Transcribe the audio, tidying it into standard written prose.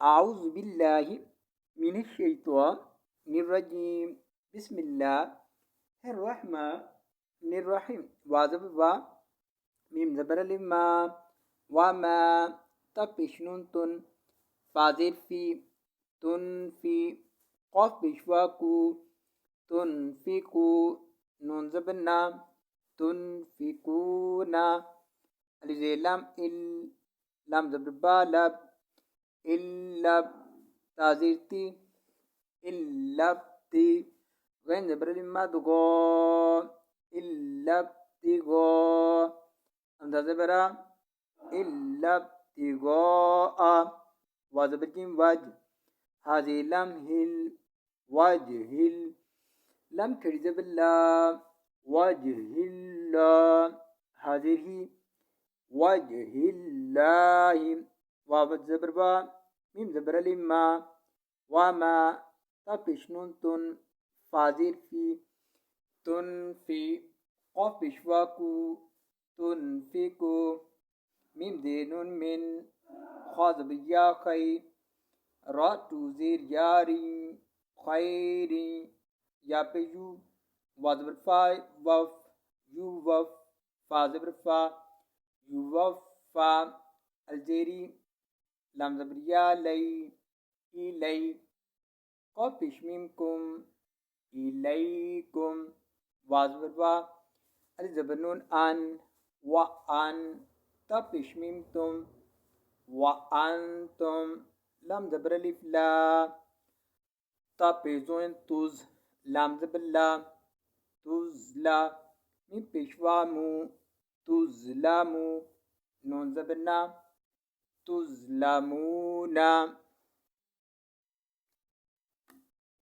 आऊज़ु बिल्लाहि मिनश्शैतानिर्रजीम। बिस्मिल्लाहिर्रहमानिर्रहीम। वाज़ब वा मीम ज़बर अलिफ मा वा मा ता पेश नून तुन फाज़िर फी तुन फी क़ाफ पेश वा कू तुन फी कू नून ज़बर ना तुन फी कू ना अलिफ ज़ेर लाम इल लाम ज़बर बा लब इल्लब ताज़ीर ती इल्लब ती गैन ज़बर अलिफ मा दुगो इल्लब ती गो हमज़ा ज़बरा इल्लब ती गो आ वा ज़बर जिम वज हाज़ी लम हिल वज हिल लम खड़ी ज़बर ला वज हिल्ला हाज़िर ही वज हिल्लाहि वाव ज़बर वा मीम ज़बर अलिफ मा वा मा ता पेश नून तुन फाज़िर फी तुन फी क़ाफ पेश वा कू तुन फी कू मीम ज़ेर नून मिन ख़ा ज़बर या खई रा टू ज़ेर यारी खैरी या पे यू वा ज़बर फा वफ यू वफ फा ज़बर फा यू वफ फा अलजेरी लाम ज़बर या लई ई लई क़ाफ पेश मीम कुम इलैकुम वा ज़बर वा अलिफ ज़बर नून अन व अन ता पेश मीम तुम व अंतुम लम ज़बर अलिफ ला ता पेश ज़ोइन तुज़ लाम ज़बर ला तुज़ला मीम पेश वा मू तुज़लामू नून ज़बर ना तुज़लामूना